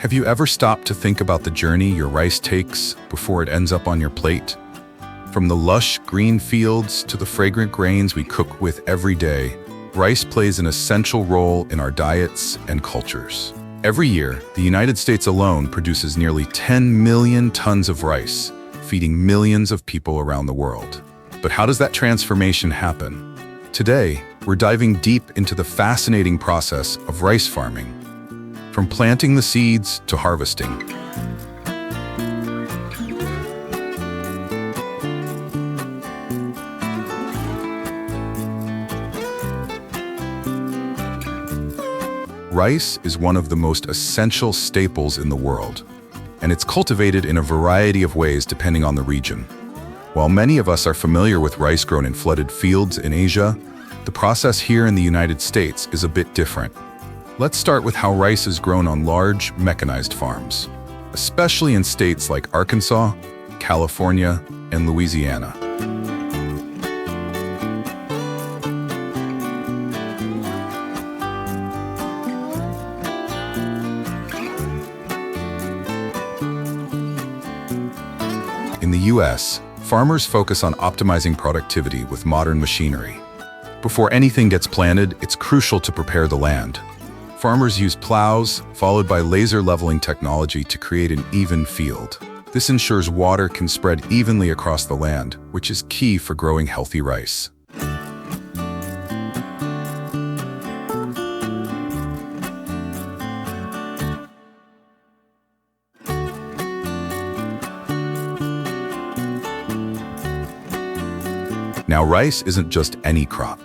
Have you ever stopped to think about the journey your rice takes before it ends up on your plate? From the lush green fields to the fragrant grains we cook with every day, rice plays an essential role in our diets and cultures. Every year, the United States alone produces nearly 10 million tons of rice, feeding millions of people around the world. But how does that transformation happen? Today, we're diving deep into the fascinating process of rice farming, from planting the seeds to harvesting. Rice is one of the most essential staples in the world, and it's cultivated in a variety of ways depending on the region. While many of us are familiar with rice grown in flooded fields in Asia, the process here in the United States is a bit different. Let's start with how rice is grown on large, mechanized farms, especially in states like Arkansas, California, and Louisiana. In the US, farmers focus on optimizing productivity with modern machinery. Before anything gets planted, it's crucial to prepare the land. Farmers use plows, followed by laser leveling technology to create an even field. This ensures water can spread evenly across the land, which is key for growing healthy rice. Now, rice isn't just any crop.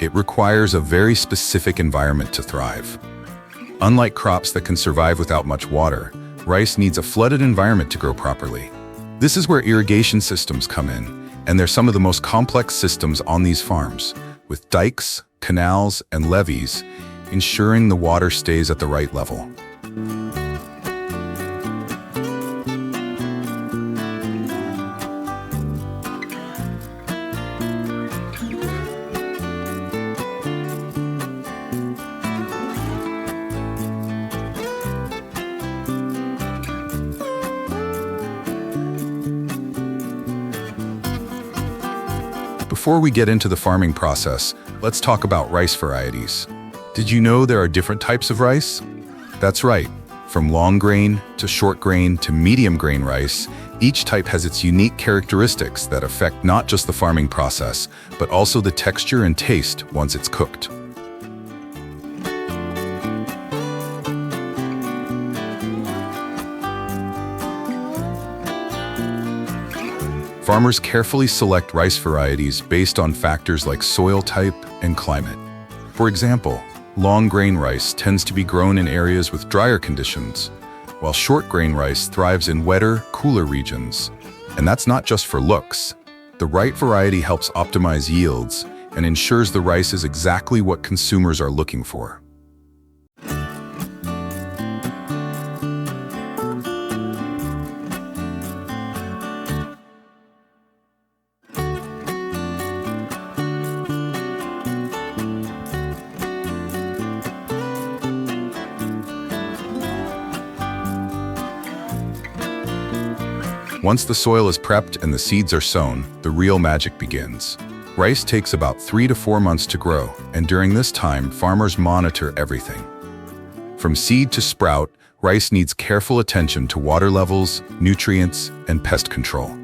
It requires a very specific environment to thrive. Unlike crops that can survive without much water, rice needs a flooded environment to grow properly. This is where irrigation systems come in, and they're some of the most complex systems on these farms, with dikes, canals, and levees, ensuring the water stays at the right level. Before we get into the farming process, let's talk about rice varieties. Did you know there are different types of rice? That's right. From long grain to short grain to medium grain rice, each type has its unique characteristics that affect not just the farming process, but also the texture and taste once it's cooked. Farmers carefully select rice varieties based on factors like soil type and climate. For example, long grain rice tends to be grown in areas with drier conditions, while short grain rice thrives in wetter, cooler regions. And that's not just for looks. The right variety helps optimize yields and ensures the rice is exactly what consumers are looking for. Once the soil is prepped and the seeds are sown, the real magic begins. Rice takes about 3 to 4 months to grow, and during this time, farmers monitor everything. From seed to sprout, rice needs careful attention to water levels, nutrients, and pest control.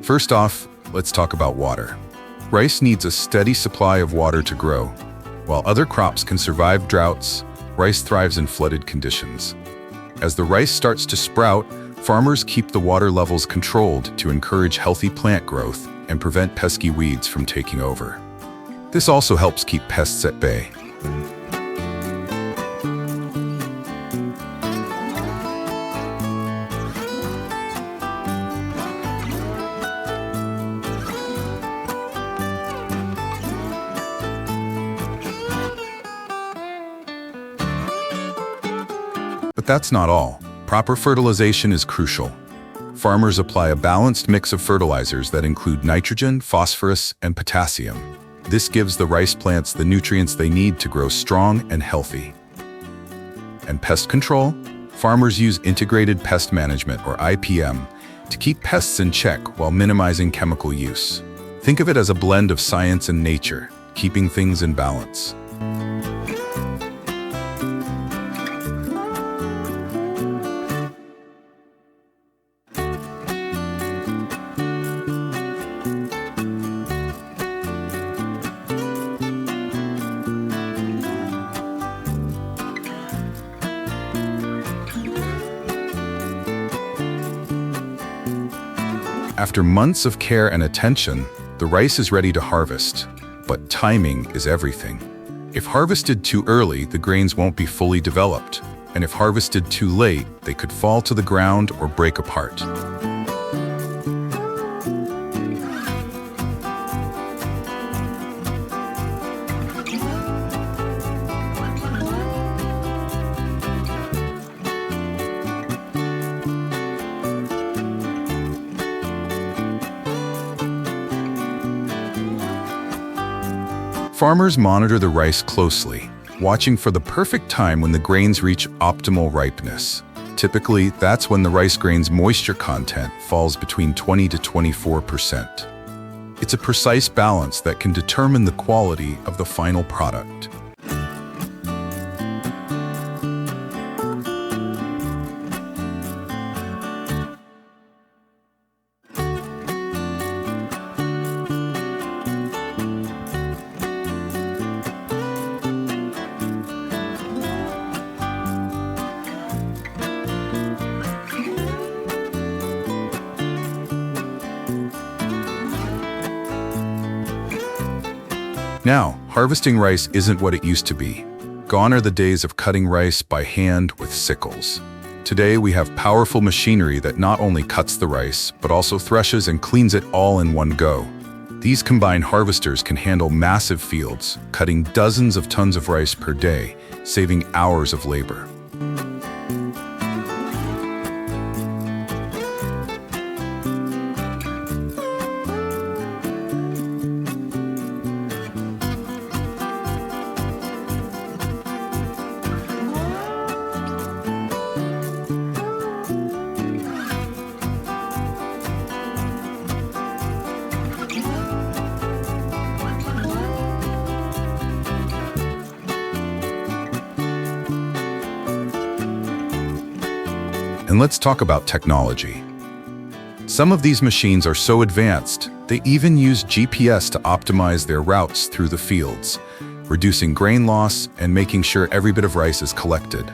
First off, let's talk about water. Rice needs a steady supply of water to grow. While other crops can survive droughts, rice thrives in flooded conditions. As the rice starts to sprout, farmers keep the water levels controlled to encourage healthy plant growth and prevent pesky weeds from taking over. This also helps keep pests at bay. that's not all. Proper fertilization is crucial. Farmers apply a balanced mix of fertilizers that include nitrogen, phosphorus, and potassium. This gives the rice plants the nutrients they need to grow strong and healthy. And pest control? Farmers use integrated pest management, or IPM, to keep pests in check while minimizing chemical use. Think of it as a blend of science and nature, keeping things in balance. After months of care and attention, the rice is ready to harvest. But timing is everything. If harvested too early, the grains won't be fully developed. And if harvested too late, they could fall to the ground or break apart. Farmers monitor the rice closely, watching for the perfect time when the grains reach optimal ripeness. Typically, that's when the rice grain's moisture content falls between 20 to 24%. It's a precise balance that can determine the quality of the final product. Now, harvesting rice isn't what it used to be. Gone are the days of cutting rice by hand with sickles. Today, we have powerful machinery that not only cuts the rice, but also threshes and cleans it all in one go. These combined harvesters can handle massive fields, cutting dozens of tons of rice per day, saving hours of labor. And let's talk about technology. Some of these machines are so advanced, they even use GPS to optimize their routes through the fields, reducing grain loss and making sure every bit of rice is collected.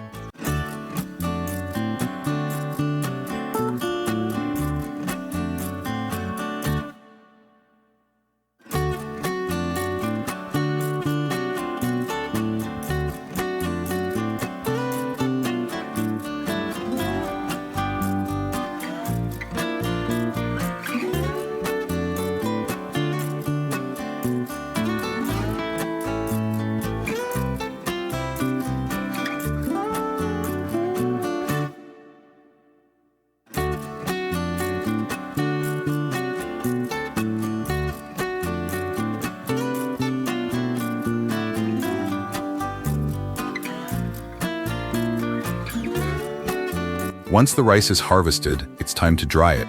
Once the rice is harvested, it's time to dry it.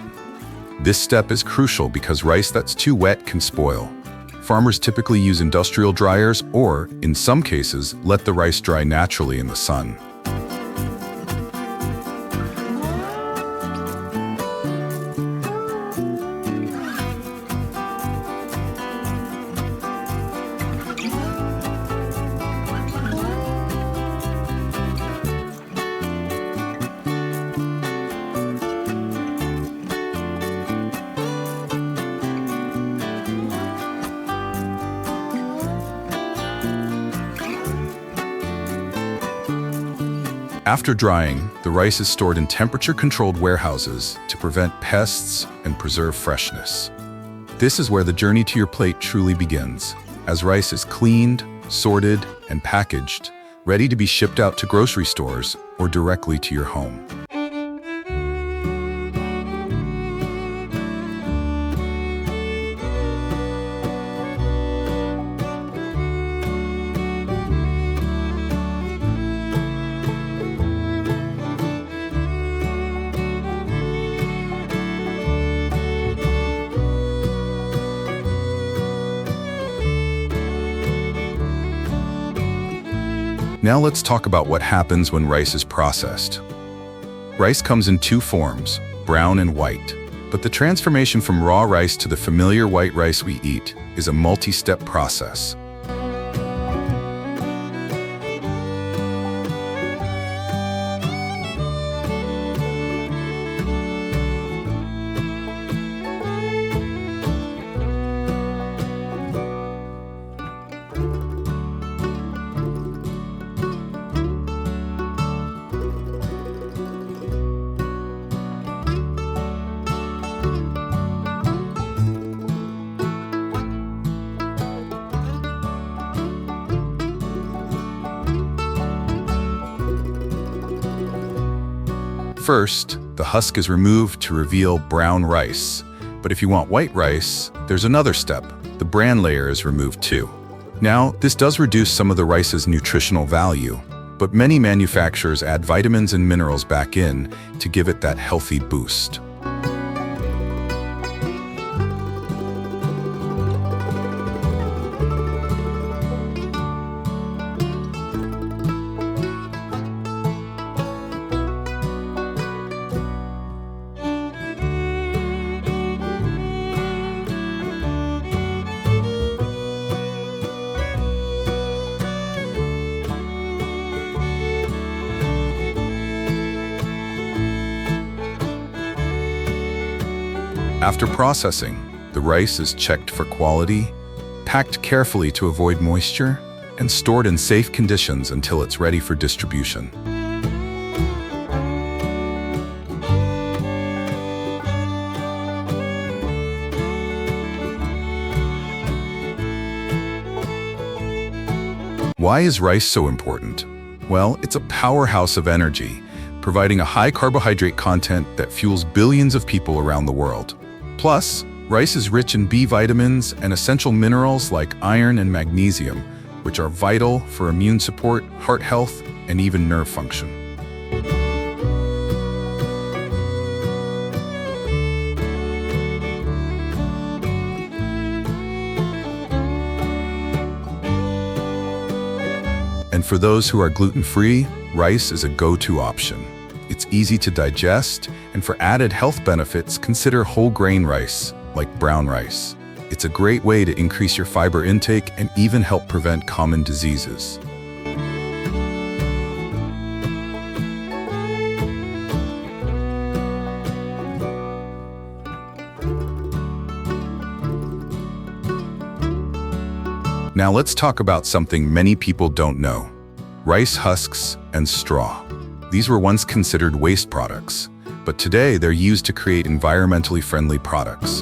This step is crucial because rice that's too wet can spoil. Farmers typically use industrial dryers or, in some cases, let the rice dry naturally in the sun. After drying, the rice is stored in temperature-controlled warehouses to prevent pests and preserve freshness. This is where the journey to your plate truly begins. As rice is cleaned, sorted, and packaged, ready to be shipped out to grocery stores or directly to your home. Now let's talk about what happens when rice is processed. Rice comes in two forms, brown and white. But the transformation from raw rice to the familiar white rice we eat is a multi-step process. First, the husk is removed to reveal brown rice. But if you want white rice, there's another step. The bran layer is removed too. Now, this does reduce some of the rice's nutritional value, but many manufacturers add vitamins and minerals back in to give it that healthy boost. After processing, the rice is checked for quality, packed carefully to avoid moisture, and stored in safe conditions until it's ready for distribution. Why is rice so important? Well, it's a powerhouse of energy, providing a high carbohydrate content that fuels billions of people around the world. Plus, rice is rich in B vitamins and essential minerals like iron and magnesium, which are vital for immune support, heart health, and even nerve function. And for those who are gluten-free, rice is a go-to option. It's easy to digest, and for added health benefits, consider whole grain rice, like brown rice. It's a great way to increase your fiber intake and even help prevent common diseases. Now let's talk about something many people don't know: rice husks and straw. These were once considered waste products, but today they're used to create environmentally friendly products.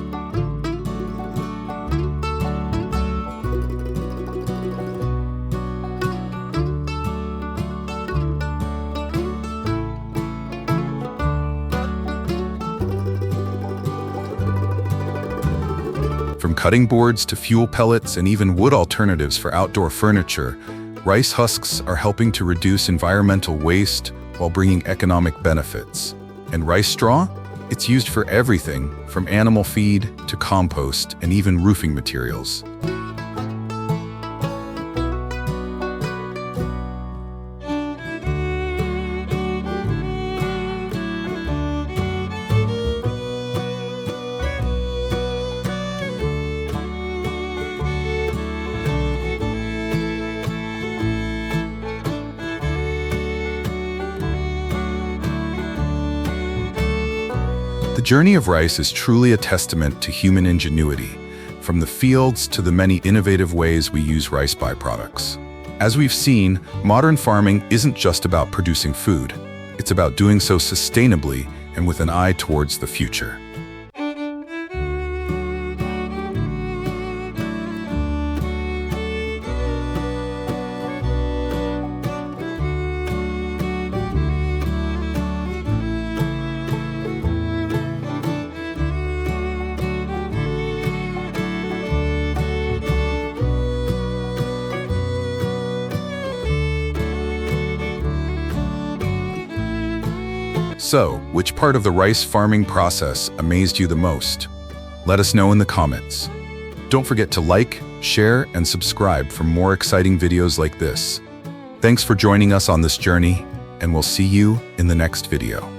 From cutting boards to fuel pellets and even wood alternatives for outdoor furniture, rice husks are helping to reduce environmental waste while bringing economic benefits. And rice straw? It's used for everything from animal feed to compost and even roofing materials. The journey of rice is truly a testament to human ingenuity, from the fields to the many innovative ways we use rice byproducts. As we've seen, modern farming isn't just about producing food. It's about doing so sustainably and with an eye towards the future. So, which part of the rice farming process amazed you the most? Let us know in the comments. Don't forget to like, share, and subscribe for more exciting videos like this. Thanks for joining us on this journey, and we'll see you in the next video.